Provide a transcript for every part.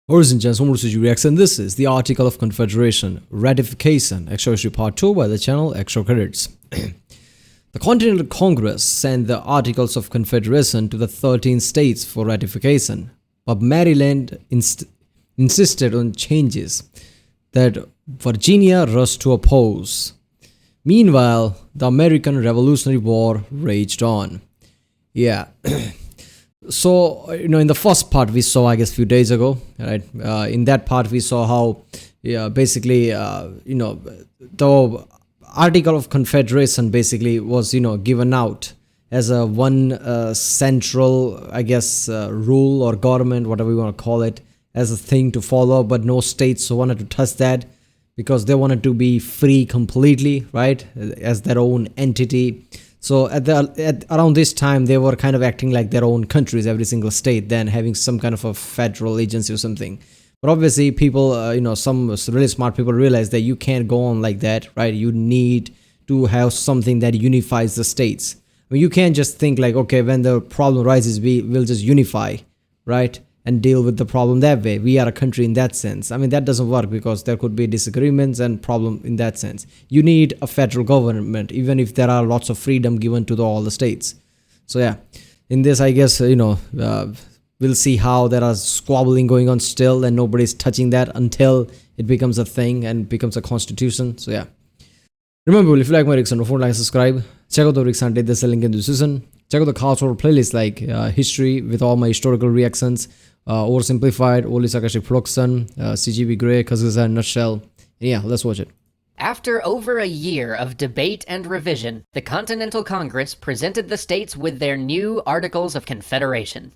Ladies and gents, welcome to Reaction. This is the Article of Confederation, Ratification, Extra History Part 2 by the channel Extra Credits. The Continental Congress sent the Articles of Confederation to the 13 states for ratification, but Maryland insisted on changes that Virginia rushed to oppose. Meanwhile, the American Revolutionary War raged on. Yeah. So, in the first part we saw, I guess, a few days ago, right? In that part we saw how, basically, the Article of Confederation basically was, given out as a one central, I guess, rule or government, whatever you want to call it, as a thing to follow, but no states wanted to touch that because they wanted to be free completely, right, as their own entity. So around this time, they were kind of acting like their own countries, every single state, then having some kind of a federal agency or something. But obviously, people, some really smart people realize that you can't go on like that, right? You need to have something that unifies the states. I mean, you can't just think like, okay, when the problem arises, we'll just unify, right? And deal with the problem that way. We are a country in that sense. I mean, that doesn't work because there could be disagreements and problem in that sense. You need a federal government, even if there are lots of freedom given to all the states. So yeah, in this, I guess, we'll see how there are squabbling going on still and nobody's touching that until it becomes a thing and becomes a constitution. So yeah. Remember, if you like my reaction, don't forget to subscribe. Check out the reaction, there's a link in the description. Check out the cultural playlist like history with all my historical reactions, oversimplified, only sarcastic production, CGB Grey, Kazakhstan nutshell. And yeah, let's watch it. After over a year of debate and revision, the Continental Congress presented the states with their new Articles of Confederation.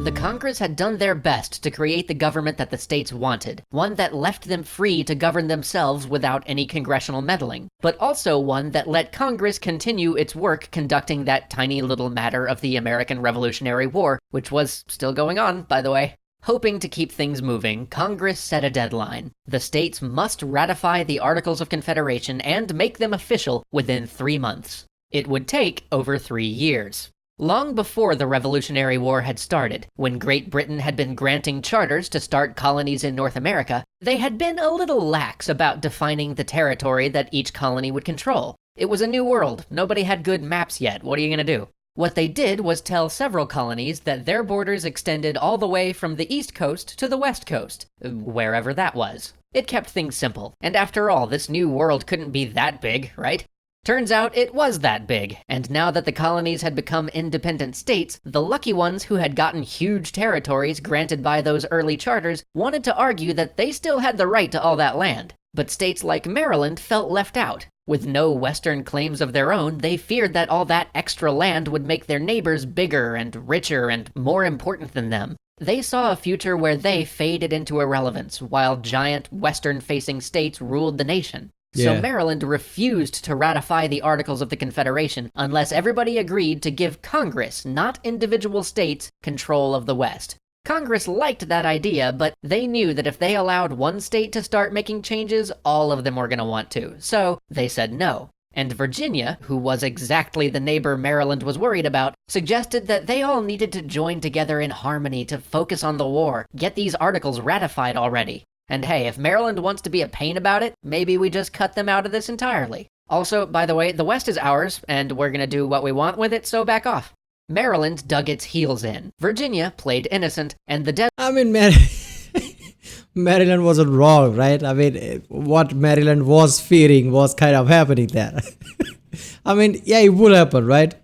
The Congress had done their best to create the government that the states wanted, one that left them free to govern themselves without any congressional meddling, but also one that let Congress continue its work conducting that tiny little matter of the American Revolutionary War, which was still going on, by the way. Hoping to keep things moving, Congress set a deadline. The states must ratify the Articles of Confederation and make them official within 3 months. It would take over 3 years. Long before the Revolutionary War had started, when Great Britain had been granting charters to start colonies in North America, they had been a little lax about defining the territory that each colony would control. It was a new world. Nobody had good maps yet. What are you gonna do? What they did was tell several colonies that their borders extended all the way from the East Coast to the West Coast, wherever that was. It kept things simple, and after all, this new world couldn't be that big, right? Turns out it was that big, and now that the colonies had become independent states, the lucky ones who had gotten huge territories granted by those early charters wanted to argue that they still had the right to all that land. But states like Maryland felt left out. With no Western claims of their own, they feared that all that extra land would make their neighbors bigger and richer and more important than them. They saw a future where they faded into irrelevance, while giant Western-facing states ruled the nation. So Maryland refused to ratify the Articles of the Confederation unless everybody agreed to give Congress, not individual states, control of the West. Congress liked that idea, but they knew that if they allowed one state to start making changes, all of them were going to want to. So they said no. And Virginia, who was exactly the neighbor Maryland was worried about, suggested that they all needed to join together in harmony to focus on the war, get these articles ratified already. And hey, if Maryland wants to be a pain about it, maybe we just cut them out of this entirely. Also, by the way, the West is ours, and we're gonna do what we want with it, so back off. Maryland dug its heels in. Virginia played innocent, and the Maryland wasn't wrong, right? I mean, what Maryland was fearing was kind of happening there. I mean, yeah, it would happen, right?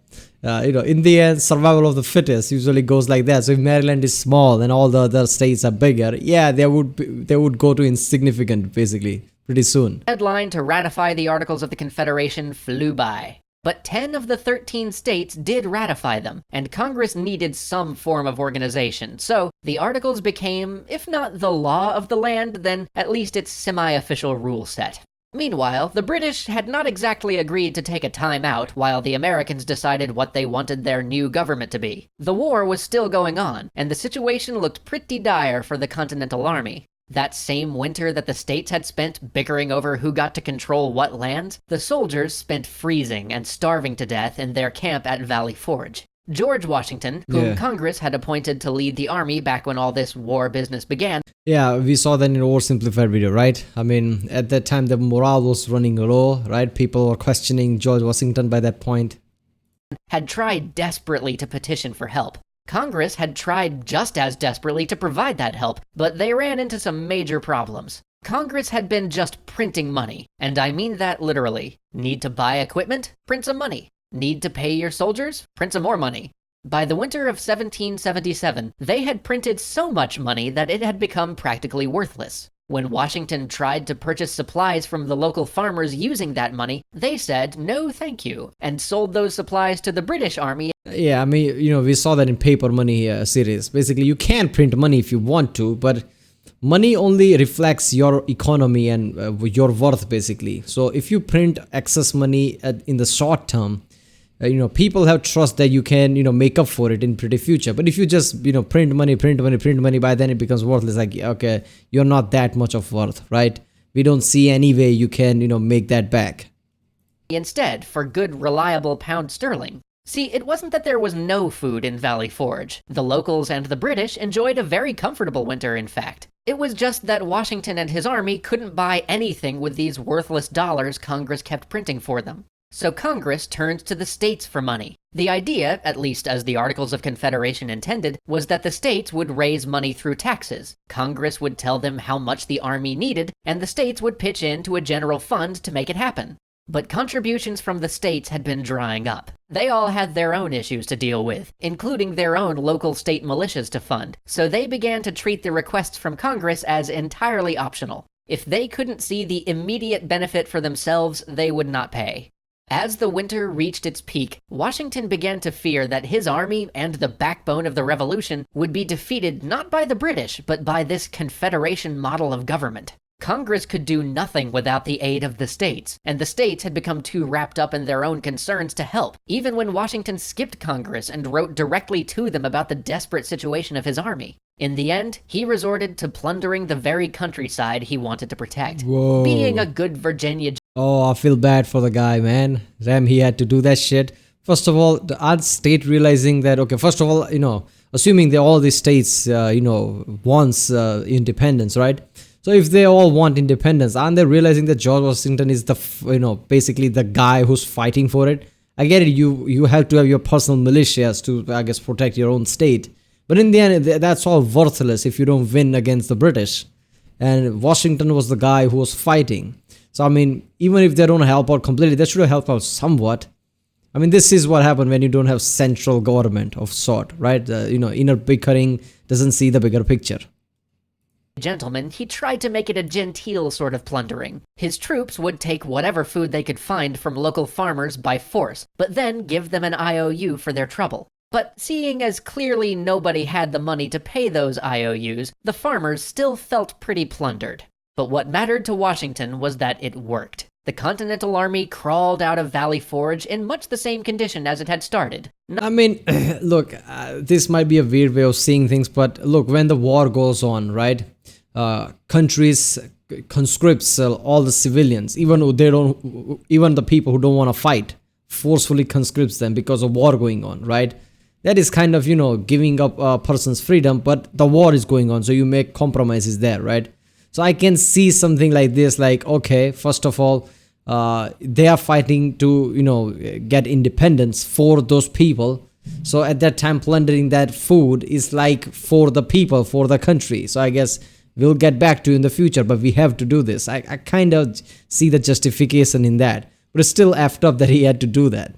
In the end, survival of the fittest usually goes like that. So if Maryland is small and all the other states are bigger, yeah, they would go to insignificant basically pretty soon. Deadline to ratify the Articles of the Confederation flew by. But 10 of the 13 states did ratify them, and Congress needed some form of organization. So the Articles became, if not the law of the land, then at least its semi-official rule set. Meanwhile, the British had not exactly agreed to take a time out while the Americans decided what they wanted their new government to be. The war was still going on, and the situation looked pretty dire for the Continental Army. That same winter that the states had spent bickering over who got to control what lands, the soldiers spent freezing and starving to death in their camp at Valley Forge. George Washington, whom Congress had appointed to lead the army back when all this war business began. Yeah, we saw that in an oversimplified video, right? I mean, at that time, the morale was running low, right? People were questioning George Washington by that point. Had tried desperately to petition for help. Congress had tried just as desperately to provide that help, but they ran into some major problems. Congress had been just printing money, and I mean that literally. Need to buy equipment? Print some money. Need to pay your soldiers? Print some more money. By the winter of 1777, they had printed so much money that it had become practically worthless. When Washington tried to purchase supplies from the local farmers using that money, they said no thank you, and sold those supplies to the British Army. Yeah, I mean, we saw that in Paper Money series. Basically, you can print money if you want to, but money only reflects your economy and your worth, basically. So if you print excess money in the short term, people have trust that you can, make up for it in pretty future. But if you just, print money, by then it becomes worthless. Like, okay, you're not that much of worth, right? We don't see any way you can, make that back. Instead, for good, reliable pound sterling. See, it wasn't that there was no food in Valley Forge. The locals and the British enjoyed a very comfortable winter, in fact. It was just that Washington and his army couldn't buy anything with these worthless dollars Congress kept printing for them. So Congress turned to the states for money. The idea, at least as the Articles of Confederation intended, was that the states would raise money through taxes. Congress would tell them how much the army needed, and the states would pitch into a general fund to make it happen. But contributions from the states had been drying up. They all had their own issues to deal with, including their own local state militias to fund, so they began to treat the requests from Congress as entirely optional. If they couldn't see the immediate benefit for themselves, they would not pay. As the winter reached its peak, Washington began to fear that his army and the backbone of the revolution would be defeated not by the British, but by this Confederation model of government. Congress could do nothing without the aid of the states, and the states had become too wrapped up in their own concerns to help, even when Washington skipped Congress and wrote directly to them about the desperate situation of his army. In the end, he resorted to plundering the very countryside he wanted to protect. Whoa. Being a good Virginia. Oh, I feel bad for the guy, man. Damn, he had to do that shit. First of all, the other state realizing that, okay, first of all, assuming that all these states, wants independence, right? So if they all want independence, aren't they realizing that George Washington is the, basically the guy who's fighting for it? I get it, you have to have your personal militias to, I guess, protect your own state. But in the end, that's all worthless if you don't win against the British. And Washington was the guy who was fighting. So, I mean, even if they don't help out completely, they should help out somewhat. I mean, this is what happened when you don't have central government of sort, right? Inner bickering doesn't see the bigger picture. Gentleman, he tried to make it a genteel sort of plundering. His troops would take whatever food they could find from local farmers by force, but then give them an IOU for their trouble. But seeing as clearly nobody had the money to pay those IOUs, the farmers still felt pretty plundered. But what mattered to Washington was that it worked. The Continental Army crawled out of Valley Forge in much the same condition as it had started. I mean, look, this might be a weird way of seeing things, but look, when the war goes on, right? Countries conscripts all the civilians, even the people who don't want to fight, forcefully conscripts them because of war going on, right? That is kind of, giving up a person's freedom, but the war is going on, so you make compromises there, right? So I can see something like this, like, okay, first of all, they are fighting to, get independence for those people. So at that time, plundering that food is like for the people, for the country. So I guess we'll get back to you in the future, but we have to do this. I kind of see the justification in that, but it's still effed up that he had to do that.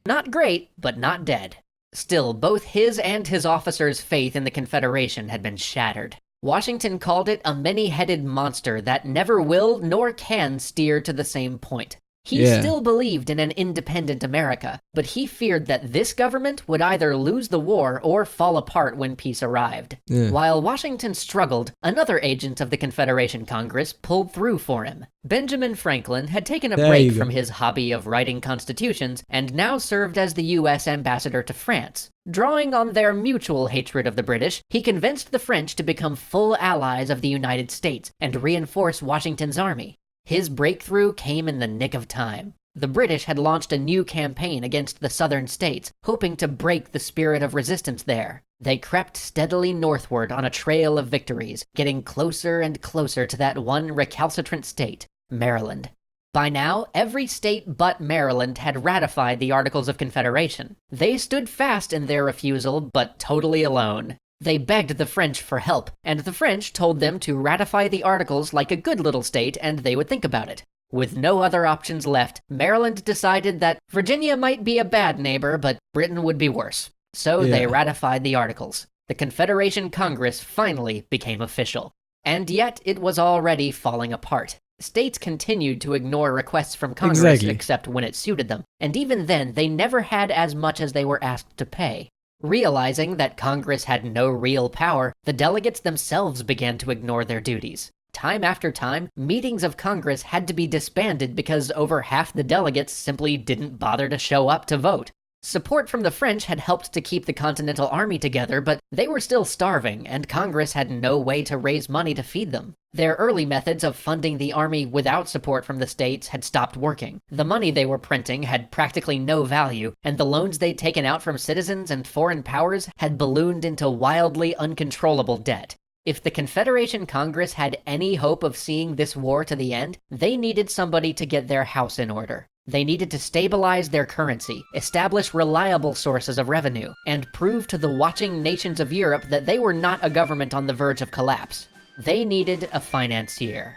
Not great, but not dead. Still, both his and his officers' faith in the Confederation had been shattered. Washington called it a many-headed monster that never will nor can steer to the same point. He still believed in an independent America, but he feared that this government would either lose the war or fall apart when peace arrived. While Washington struggled, another agent of the Confederation Congress pulled through for him. Benjamin Franklin had taken a break from his hobby of writing constitutions and now served as the U.S. ambassador to France. Drawing on their mutual hatred of the British, he convinced the French to become full allies of the United States and reinforce Washington's army. His breakthrough came in the nick of time. The British had launched a new campaign against the southern states, hoping to break the spirit of resistance there. They crept steadily northward on a trail of victories, getting closer and closer to that one recalcitrant state, Maryland. By now, every state but Maryland had ratified the Articles of Confederation. They stood fast in their refusal, but totally alone. They begged the French for help, and the French told them to ratify the Articles like a good little state and they would think about it. With no other options left, Maryland decided that Virginia might be a bad neighbor, but Britain would be worse. So they ratified the Articles. The Confederation Congress finally became official. And yet it was already falling apart. States continued to ignore requests from Congress except when it suited them, and even then they never had as much as they were asked to pay. Realizing that Congress had no real power, the delegates themselves began to ignore their duties. Time after time, meetings of Congress had to be disbanded because over half the delegates simply didn't bother to show up to vote. Support from the French had helped to keep the Continental Army together, but they were still starving, and Congress had no way to raise money to feed them. Their early methods of funding the army without support from the states had stopped working. The money they were printing had practically no value, and the loans they'd taken out from citizens and foreign powers had ballooned into wildly uncontrollable debt. If the Confederation Congress had any hope of seeing this war to the end, they needed somebody to get their house in order. They needed to stabilize their currency, establish reliable sources of revenue, and prove to the watching nations of Europe that they were not a government on the verge of collapse. They needed a financier.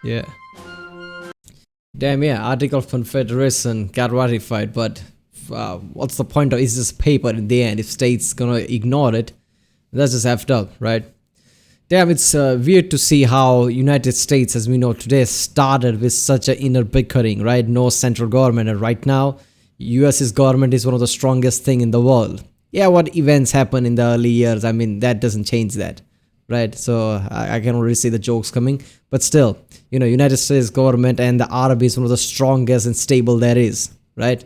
Yeah. Damn, yeah, Article of Confederation got ratified, but what's the point of it's just paper in the end? If states gonna ignore it, that's just effed up, right? Damn, it's weird to see how United States, as we know today, started with such an inner bickering, right? No central government, and right now, US's government is one of the strongest thing in the world. Yeah, what events happen in the early years, I mean, that doesn't change that, right? So I can already see the jokes coming, but still, you know, United States government and the army is one of the strongest and stable there is, right?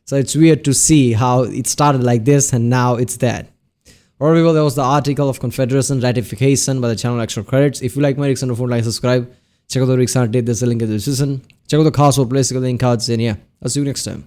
So it's weird to see how it started like this and now it's that. Alright people, that was the Article of Confederation Ratification by the channel Extra Credits. If you like my reacts and don't like, subscribe. Check out the reacts and there's a link in the description. Check out the cards for place, link cards, and yeah, I'll see you next time.